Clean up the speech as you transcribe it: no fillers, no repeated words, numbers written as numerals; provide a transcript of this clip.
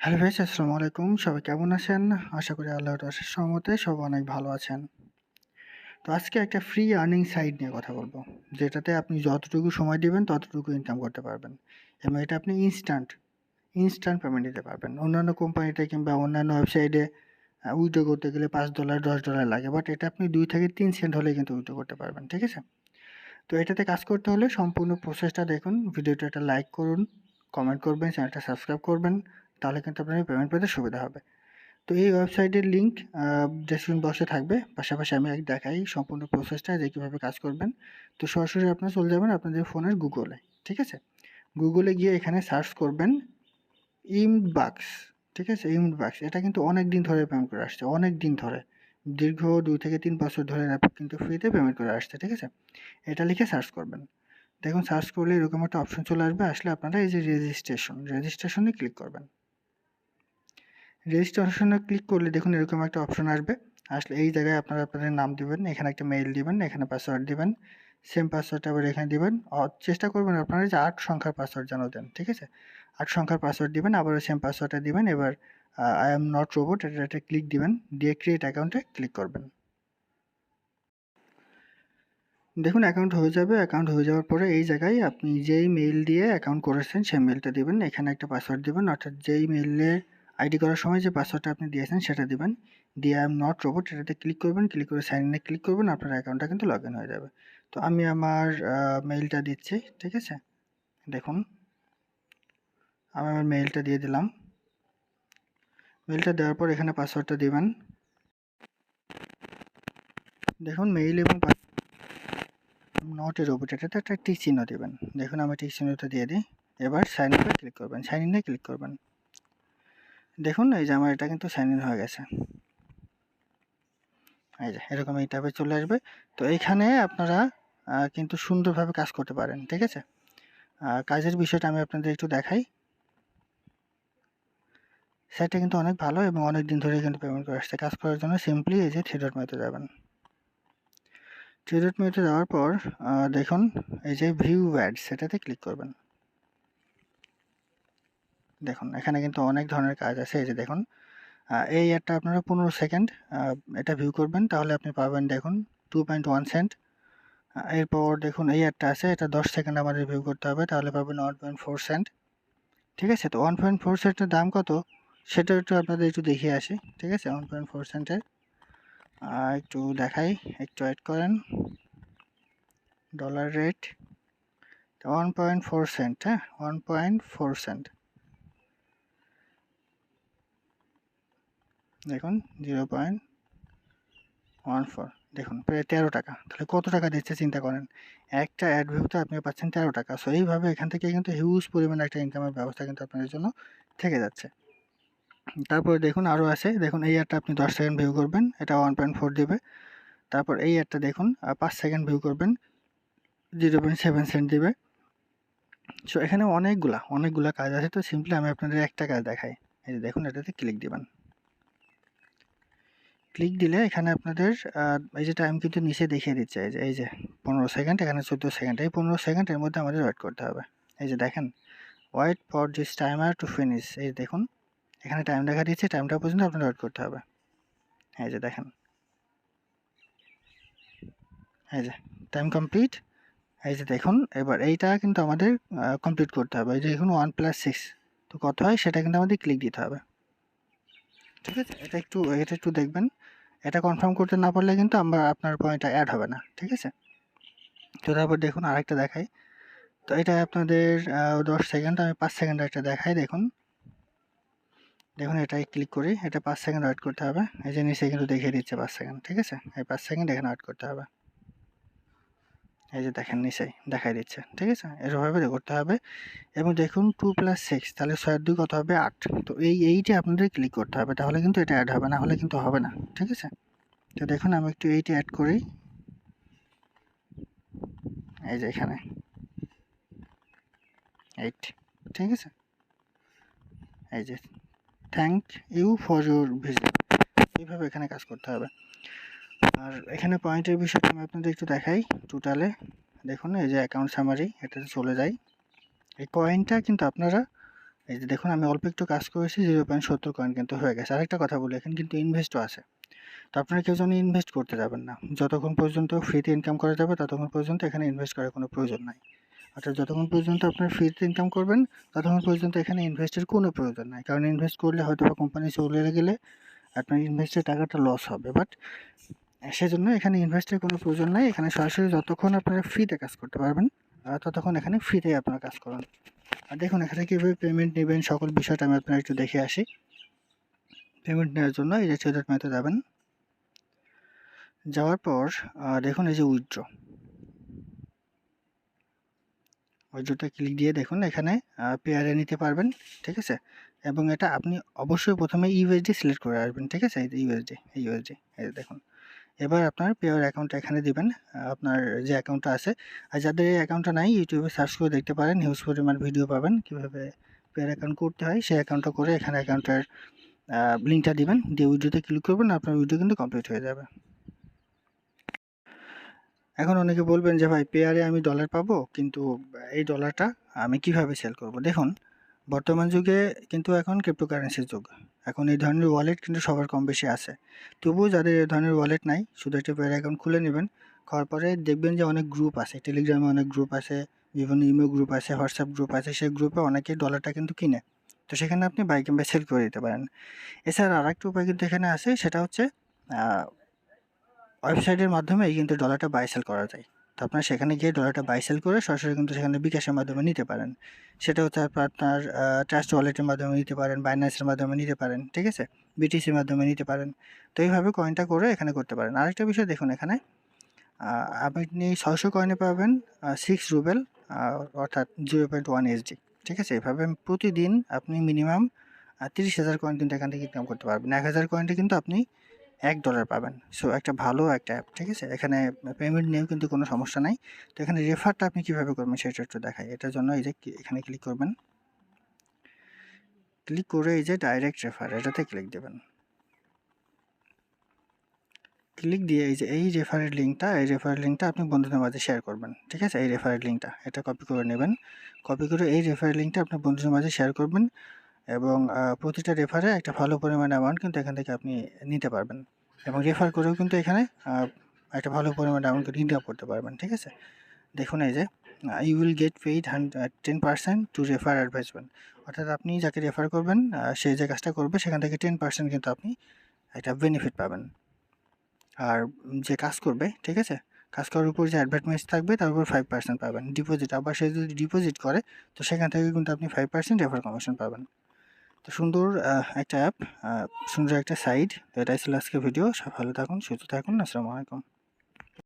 Hello vice, আসসালামু আলাইকুম। সবাই কেমন আছেন? আশা করি আল্লাহর অশেষ রহমতে সবাই অনেক ভালো আছেন। তো আজকে একটা ফ্রি আর্নিং সাইট নিয়ে কথা বলবো, যেটাতে আপনি যতটুকু সময় দিবেন ততটুকু ইনকাম করতে পারবেন এবং এটা আপনি ইনস্ট্যান্ট পেমেন্ট দিতে পারবেন। অন্যান্য কোম্পানিতে কিংবা অন্যান্য ওয়েবসাইটে উইথড্র করতে গেলে $5 $10 লাগে, বাট এটা আপনি 2 থেকে 3 সেন্ট হলে কিন্তু উইথড্র করতে পারবেন। ঠিক আছে? তো এটাতে কাজ করতে হলে সম্পূর্ণ প্রসেসটা দেখুন, ভিডিওটা একটা লাইক করুন, কমেন্ট করবেন, চ্যানেলটা সাবস্ক্রাইব করবেন, তাহলে কিন্তু আপনার পেমেন্ট পেতে সুবিধা হবে। তো এই ওয়েবসাইটের লিঙ্ক ডেসক্রিপশন বক্সে থাকবে। পাশাপাশি আমি দেখাই সম্পূর্ণ প্রসেসটা যে কীভাবে কাজ করবেন। তো সরাসরি আপনারা চলে যাবেন আপনাদের ফোনের গুগলে। ঠিক আছে? গুগলে গিয়ে এখানে সার্চ করবেন ইমডবাক্স। ঠিক আছে? ইমডবাক্স এটা কিন্তু অনেক দিন ধরে পেমেন্ট করে আসছে, অনেক দিন ধরে, দীর্ঘ 2 থেকে 3 বছর ধরে কিন্তু ফ্রিতে পেমেন্ট করে আসছে। ঠিক আছে? এটা লিখে সার্চ করবেন। দেখুন সার্চ করলে এরকম একটা অপশন চলে আসবে। আসলে আপনারা এই যে রেজিস্ট্রেশনে ক্লিক করবেন। রেজিস্ট্রেশনে ক্লিক করলে দেখুন এরকম একটা অপশন আসবে। আসলে এই জায়গায় আপনারা আপনাদের নাম দিবেন, এখানে একটা মেইল দিবেন, এখানে পাসওয়ার্ড দিবেন, সেম পাসওয়ার্ডটা আবার এখানে দিবেন। চেষ্টা করবেন আপনারা যে 8 সংখ্যার পাসওয়ার্ড যেন দেন। ঠিক আছে? 8 সংখ্যার পাসওয়ার্ড দিবেন, আবারও সেম পাসওয়ার্ডটা দিবেন। এবার আই এম নট রোবট এটাতে ক্লিক দিবেন, দিয়ে ক্রিয়েট অ্যাকাউন্টে ক্লিক করবেন। দেখুন অ্যাকাউন্ট হয়ে যাবে। অ্যাকাউন্ট হয়ে যাওয়ার পরে এই জায়গায় আপনি যেই মেইল দিয়ে অ্যাকাউন্ট করেছেন সেই মেইলটা দিবেন, এখানে একটা পাসওয়ার্ড দিবেন, অর্থাৎ যেই মেইলে আইডি করার সময় যে পাসওয়ার্ডটা আপনি দিয়েছেন সেটা দিবেন, দিয়ে আই এম নট রোবট এটাতে ক্লিক করবেন, ক্লিক করে সাইন ইনে ক্লিক করবেন, আপনার অ্যাকাউন্টটা কিন্তু লগ ইন হয়ে যাবে। তো আমি আমার মেইলটা দিচ্ছি। ঠিক আছে? দেখুন আমি আমার মেইলটা দিয়ে দিলাম। মেইলটা দেওয়ার পর এখানে পাসওয়ার্ডটা দিবেন। দেখুন মেইল এবং নট এ রোবট এটাতে একটা টিক চিহ্ন দিবেন। দেখুন আমি টিক চিহ্নটা দিয়ে দিই। এবার সাইন আপে ক্লিক করবেন, সাইন ইনে ক্লিক করবেন। দেখুন এই যে আমার এটা কিন্তু সাইন ইন হয়ে গেছে। এই যে এরকম এই ট্যাবে চলে আসবে। তো এইখানে আপনারা কিন্তু সুন্দরভাবে কাজ করতে পারেন। ঠিক আছে? কাজের বিষয়টা আমি আপনাদের একটু দেখাই। সাইটটা কিন্তু অনেক ভালো এবং অনেক দিন ধরে কিন্তু পেমেন্ট করে আসছে। কাজ করার জন্য সিম্পলি এই যে থ্রি ডট মেনুতে যাবেন। থ্রি ডট মেনুতে যাওয়ার পর দেখুন এই যে ভিউ অ্যাডস সেটাতে ক্লিক করবেন। দেখুন এখানে কিন্তু অনেক ধরনের কাজ আছে। এই যে দেখুন এই অ্যাডটা আপনারা 15 সেকেন্ড এটা ভিউ করবেন, তাহলে আপনি পাবেন দেখুন 2.1 সেন্ট। এরপর দেখুন এই অ্যাডটা আছে, এটা 10 সেকেন্ড আমাদের ভিউ করতে হবে, তাহলে পাবেন 1.4 সেন্ট। ঠিক আছে? তো 1.4 সেন্টের দাম কত সেটা একটু আপনাদের একটু দেখিয়ে আসি। ঠিক আছে? 1.4 সেন্টের একটু দেখাই, একটু অ্যাড করেন ডলার রেট 1.4 সেন্ট। হ্যাঁ, 1.4 সেন্ট। দেখুন 0.14, দেখুন প্রায় 13 টাকা। তাহলে কত টাকা দিচ্ছে চিন্তা করেন। একটা অ্যাড ভিউতে আপনি পাচ্ছেন 13 টাকা। সো এইভাবে এখান থেকে কিন্তু হিউজ পরিমাণে একটা ইনকামের ব্যবস্থা কিন্তু আপনাদের জন্য থেকে যাচ্ছে। তারপরে দেখুন আরও আছে। দেখুন এই অ্যাডটা আপনি 10 সেকেন্ড ভিউ করবেন, এটা 1.4 দিবে। তারপর এই অ্যাডটা দেখুন 5 সেকেন্ড ভিউ করবেন, 0.7 সেন্ট দিবে। সো এখানে অনেকগুলা কাজ আছে। তো সিম্পলি আমি আপনাদের একটা কাজ দেখাই। এই যে দেখুন এটাতে ক্লিক দিবেন। ক্লিক দিলে এখানে আপনাদের এই যে টাইম কিন্তু নিচে দেখিয়ে দিচ্ছে। এই যে 15 সেকেন্ড, এখানে 14 সেকেন্ড। এই 15 সেকেন্ডের মধ্যে আমাদের ওয়েট করতে হবে। এই যে দেখেন wait for this timer to finish. এই দেখুন এখানে টাইম দেখা দিচ্ছে, টাইমটা পর্যন্ত আপনাদের ওয়েট করতে হবে। এই যে দেখেন, এই যে টাইম কমপ্লিট। এই যে দেখুন এবার এইটা কিন্তু আমাদের কমপ্লিট করতে হবে। এই যে দেখুন 1+6 তো কত হয় সেটা কিন্তু আমাদের ক্লিক দিতে হবে। ঠিক আছে? এটা একটু দেখবেন। এটা কনফার্ম করতে না পারলে কিন্তু আপনার পয়েন্টটা অ্যাড হবে না। ঠিক আছে? তো তারপর দেখুন আরেকটা দেখাই। তো এটা আপনাদের 10 সেকেন্ড, আমি 5 সেকেন্ড একটা দেখাই। দেখুন এটাই ক্লিক করি, এটা 5 সেকেন্ড ওয়েট করতে হবে। এই যে নিচে কিন্তু দেখিয়ে দিচ্ছে 5 সেকেন্ড। ঠিক আছে? এই 5 সেকেন্ড এখানে ওয়েট করতে হবে। এই যে দেখেন নিচেই দেখাই দিচ্ছে। ঠিক আছে? এরভাবে করতে হবে। এবং দেখুন 2+6 তাহলে 6 2 কত হবে 8। তো এইটা আপনাদের ক্লিক করতে হবে, তাহলে কিন্তু এটা অ্যাড হবে, না হলে কিন্তু হবে না। ঠিক আছে? তো দেখুন আমি একটু এইটা অ্যাড করি। এই যে এখানে 8। ঠিক আছে? এই যে thank you for your visit, এইভাবে এখানে কাজ করতে হবে। আর এখানে পয়েন্টের বিষয়টা আমি আপনাদের একটু দেখাই। টোটালে দেখুন এই যে অ্যাকাউন্ট সামারি, এটাতে চলে যাই। এই পয়েন্টটা কিন্তু আপনারা এই যে দেখুন আমি অল্প একটু কাজ করেছি, 0.70 কয়েন কিন্তু হয়ে গেছে। আরেকটা কথা বলি, এখানে কিন্তু ইনভেস্টও আছে। তো আপনারা কেউ যেন ইনভেস্ট করতে যাবেন না। যতক্ষণ পর্যন্ত ফ্রিতে ইনকাম করা যাবে ততক্ষণ পর্যন্ত এখানে ইনভেস্ট করার কোনো প্রয়োজন নাই। অর্থাৎ যতক্ষণ পর্যন্ত আপনার ফ্রিতে ইনকাম করবেন ততক্ষণ পর্যন্ত এখানে ইনভেস্টের কোনো প্রয়োজন নাই। কারণ ইনভেস্ট করলে হয়তোবা কোম্পানি চলে গেলে আপনার ইনভেস্টের টাকাটা লস হবে। বাট সেজন্য এখানে ইনভেস্টের কোনো প্রয়োজন নাই। এখানে সরাসরি যতক্ষণ আপনারা ফ্রিতে কাজ করতে পারবেন ততক্ষণ এখানে ফ্রিতেই আপনারা কাজ করুন। আর দেখুন এখানে কীভাবে পেমেন্ট নেবেন সকল বিষয়টা আমি আপনার একটু দেখে আসি। পেমেন্ট নেওয়ার জন্য এই যে ট্রেডার মেথড যাবেন, যাওয়ার পর দেখুন এই যে উইথড্রোতে ক্লিক দিয়ে দেখুন এখানে পেয়ারে নিতে পারবেন, ঠিক আছে। এবং এটা আপনি অবশ্যই প্রথমে ইউএসডি সিলেক্ট করে আসবেন, ঠিক আছে। এই ইউএসডি এই দেখুন। এবার আপনার পেয়ার অ্যাকাউন্টটা এখানে দিবেন, আপনার যে অ্যাকাউন্টটা আছে। আর যাদের এই অ্যাকাউন্টটা নাই ইউটিউবে সার্চ করে দেখতে পারেন, হিউজ পরিমাণ ভিডিও পাবেন কীভাবে পেয়ার অ্যাকাউন্ট করতে হয়। সেই অ্যাকাউন্টটা করে এখানে অ্যাকাউন্টের লিঙ্কটা দিবেন, দিয়ে উইথড্রোতে ক্লিক করবেন, আপনার উইথড্রো কিন্তু কমপ্লিট হয়ে যাবে। এখন অনেকে বলবেন যে ভাই পেয়ারে আমি ডলার পাবো, কিন্তু এই ডলারটা আমি কিভাবে সেল করব। দেখুন বর্তমান যুগে কিন্তু এখন ক্রিপ্টোকারেন্সির যুগ। এখন এই ধরনের ওয়ালেট কিন্তু সবার কম বেশি আছে। তবুও যাদের এই ধরনের ওয়ালেট নাই, শুধু একটা পেয়ার অ্যাকাউন্ট খুলে নেবেন। করার পরে দেখবেন যে অনেক গ্রুপ আছে, টেলিগ্রামে অনেক গ্রুপ আছে, বিভিন্ন ইমেল গ্রুপ আছে, হোয়াটসঅ্যাপ গ্রুপ আছে। সেই গ্রুপে অনেকে ডলারটা কিন্তু কিনে, তো সেখানে আপনি বাই কিংবা সেল করে দিতে পারেন। এছাড়া আরেকটা উপায় কিন্তু এখানে আছে, সেটা হচ্ছে ওয়েবসাইটের মাধ্যমেই কিন্তু ডলারটা বাই সেল করা যায়। তো আপনার সেখানে গিয়ে ডলারটা বাই সেল করে সরাসরি কিন্তু সেখানে বিকাশের মাধ্যমে নিতে পারেন। সেটা হচ্ছে আপনার ট্রাস্ট ওয়ালেটের মাধ্যমে নিতে পারেন, বাইন্যান্সের মাধ্যমে নিতে পারেন, ঠিক আছে, বিটিসির মাধ্যমে নিতে পারেন। তো এইভাবে কয়েনটা করে এখানে করতে পারেন। আরেকটা বিষয় দেখুন এখানে আপনি 600 কয়েনে পাবেন 6 রুবেল, অর্থাৎ 0.1 এসডি, ঠিক আছে। এভাবে প্রতিদিন আপনি মিনিমাম 30,000 কয়েন কিন্তু এখান থেকে ইনকাম করতে পারবেন। 1,000 কয়েনটা কিন্তু আপনি $1 পাবেন। সো একটা ভালো একটা অ্যাপ, ঠিক আছে। এখানে পেমেন্ট নিয়েও কিন্তু কোনো সমস্যা নাই। তো এখানে রেফারটা আপনি কীভাবে করবেন সেটা একটু দেখাই। এটার জন্য এই যে এখানে ক্লিক করবেন, ক্লিক করে এই যে ডাইরেক্ট রেফার এটাতে ক্লিক দেবেন। ক্লিক দিয়ে এই রেফারের লিঙ্কটা আপনি বন্ধুদের মাঝে শেয়ার করবেন, ঠিক আছে। এই রেফারের লিঙ্কটা এটা কপি করে নেবেন, কপি করে এই রেফারের লিঙ্কটা আপনার বন্ধুদের মাঝে শেয়ার করবেন। এবং প্রতিটা রেফারে একটা ভালো পরিমাণ অ্যামাউন্ট কিন্তু এখান থেকে আপনি নিতে পারবেন। এবং রেফার করেও কিন্তু এখানে একটা ভালো পরিমাণ অ্যামাউন্ট কিন্তু ইনকাম করতে পারবেন, ঠিক আছে। দেখুন এই যে you will get paid 10% to refer advisement, অর্থাৎ আপনি যাকে রেফার করবেন সে যে কাজটা করবে সেখান থেকে 10% কিন্তু আপনি একটা বেনিফিট পাবেন। আর যে কাজ করবে, ঠিক আছে, কাজ করার উপর যে অ্যাডভার্টাইজ থাকবে তার উপর 5% পাবেন ডিপোজিট। আবার সে যদি ডিপোজিট করে তো সেখান থেকে কিন্তু আপনি 5% রেফার কমিশন পাবেন। তো সুন্দর একটা অ্যাপ, সুন্দর একটা সাইট। তো এটাই ছিল আজকের ভিডিও। সব ভালো থাকুন, সুস্থ থাকুন। আসসালামু আলাইকুম।